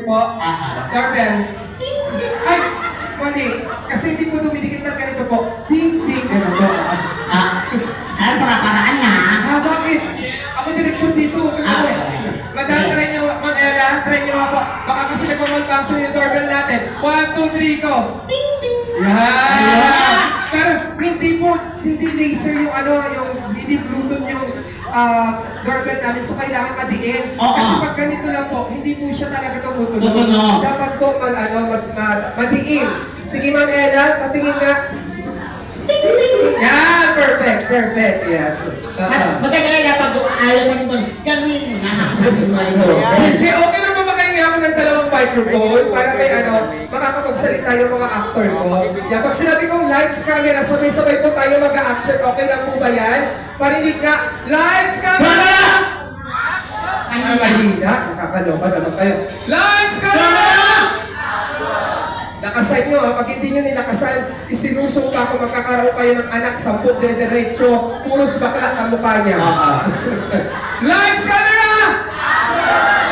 po. Doorbell. Ay! Mali. Kasi hindi po dumidikit na ganito po. Ding, ding. Ganun po. Ano para-paraan na? Bakit? Ako direktor dito. Madam, try nyo, Ma'am Ella, try nyo po. Baka kasi nagmamalfunction yung doorbell natin. 1, 2, 3, go! Ding, ding! Yan! Pero hindi laser yung hindi Bluetooth yung doorbell namin, so kailangan madiin. Kasi pag ganito lang po, hindi po siya talaga tumutunog. Dapat po madiin. Sige Ma'am Ella, patingin nga. Ding, ding! Yan! Perfect! Perfect! Yan. Magkakala pag alam mo nito, gawin mo na. Okay, okay lang ba makahingi ako ng dalawang microphone para may makakapagsalita yung mga actor ko? Yan, pag sinabi kong lights, camera, sabay-sabay po tayo mag-a-action. Okay lang po ba yan? Parinig nga, lights, camera! Ay, mahina. Nakakaloka naman kayo. Lights, camera! Nakasign nyo ha, pag hindi nyo nilakasan, isinusong pa kung magkakaroon kayo ng anak, 10 dire-diretso, puros bakla ang mukha niya. Lights, camera!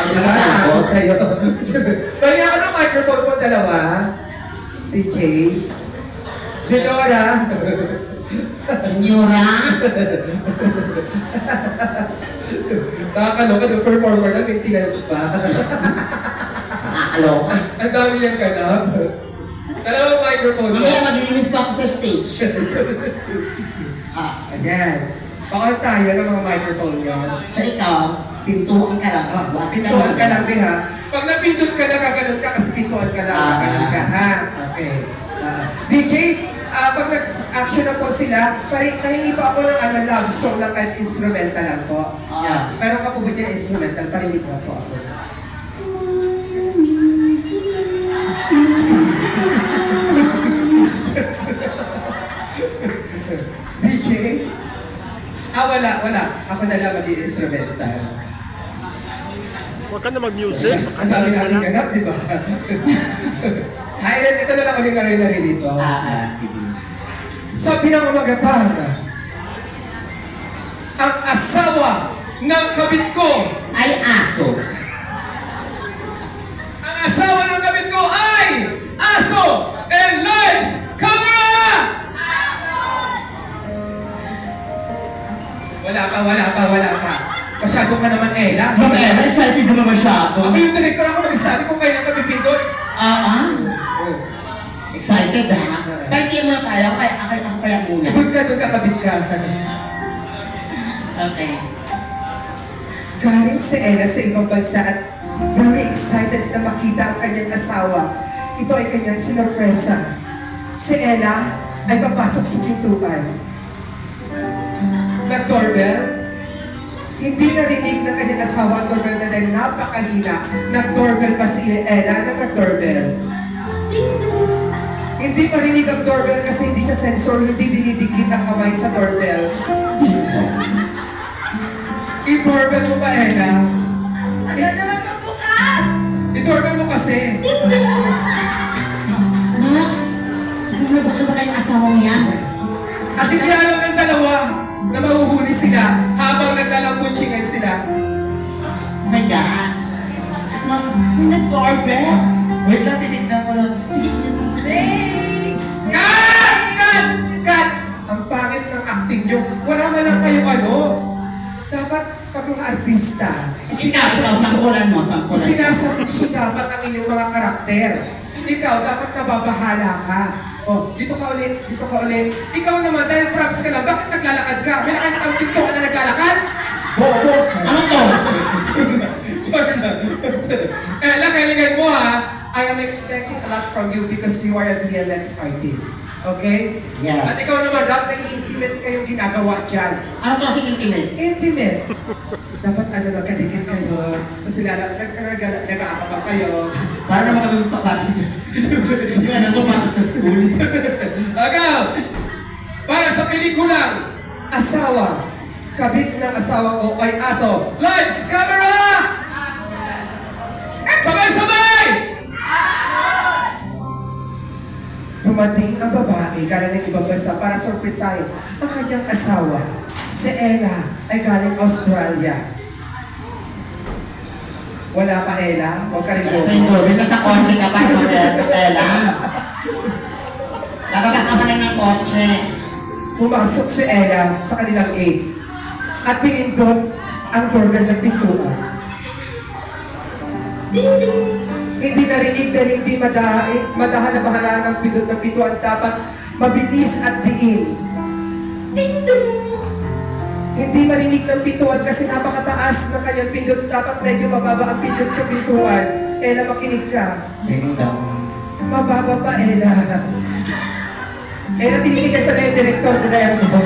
Ayun na, ako kayo. Kaya ako ng microphone mo, dalawa. DJ. Juniora. Juniora? Nakakaloka yung performer na maintenance pa. Nakakaloka. Ang dami yung ganap. Dalawang microphone mo. Mamaya maglilinis pa ako sa stage. Ayan. Pakal tayo ng mga microphone nyo. So ikaw, pintuan ka lang. Pintuan ka lang, ha? Pag napindot ka na, kaganon ka kasi pintuan ka lang, kaganon ka, ha? Okay. DJ, pag nag-action na po sila, nahingi pa ako ng love song lang kahit instrumental lang po. Pero ka po ba dyan instrumental? Parinig na po ako. DJ? Wala. Ako na lang mag-i-instrumental. Huwag ka na mag-music. Ang dami natin ganap, di ba? Ito na lang ulit na rin dito. Sige. Sa pinangamagatan, ang asawa ng kabit ko ay aso. Ang asawa ng kabit ko ay aso! And lights, camera! Wala pa. Masyado ka naman, Ella. Excited ka naman masyado. Ako yung director, ako magsasabi kung kailan kami pindot. Excited ha? Pagkiin mo na tayo, ako kaya muna. Doon ka, kabit ka. Okay. Galing si Ella sa ibang bansa at very excited na makita ang kanyang asawa. Ito ay kanyang sinurpresa. Si Ella ay papasok sa pintuan. Nag-doorbell. Hindi narinig ng kanyang asawa ang doorbell na dahil napakahina. Nag-doorbell pa si Ella na nag-doorbell. Hindi marinig ang doorbell kasi hindi siya sensor, hindi dinidikit ang kamay sa doorbell. I-doorbell mo ba, Ella? Ayaw naman magbukas! I-doorbell mo kasi. Max, buksan ba kayong asawa niya? At hindi alam ng dalawa na mahuhuli sila habang naglalampunchingan sila. Oh my God. Max, may nag-doorbell. Wait lang, titignan ko lang. Sige, Cut! Ang pangit ng acting nyo. Wala man lang kayong dapat pag mga artista, sampulan mo. sinasapuso dapat ang inyong mga karakter. Ikaw, dapat nababahala ka. Dito ka ulit. Ikaw naman, dahil props ka lang, bakit naglalakad ka? May nakakita ang pintuan na naglalakad? Bobo! Ano to? Ella, kailangan mo ha. I am expecting a lot from you because you are a BMX artist. Okay? Yes. At ikaw naman, dapat may intimate kayong ginagawa dyan. Ano klaseng intimate? Intimate. Dapat magkadikit kayo. Kasi nag-aakabang kayo. Para naman kami magpapasok dyan. Hindi ka na pupasok sa school. Agaw! Para sa pelikulang Asawa, kabit ng asawa ko ay aso. Lights, camera! Sabay-sabay! Dumating ang babae galing ng ibang bansa para sorpresahin ang kanyang asawa. Si Ella ay galing Australia. Wala pa, Ella. Huwag ka rin Ito bobo. yung doorbell. Nasa kotse ka pa. Tela. Nakagat ka pa lang ng kotse. Pumasok si Ella sa kanilang gate at pinindot ang doorbell ng pintuan. Ding ding! Hindi narinig dahil hindi madahan na bahala ng pindot ng pintuan. Dapat mabilis at diin. Ding ding! Hindi marinig ng pintuan kasi napakataas ng kanyang pindot. Dapat medyo mababa ang pindot sa pintuan. Ella, makinig ka. Ding dong. Mababa pa, Ella. Ella, tinitig ka sa direktor na yan mo.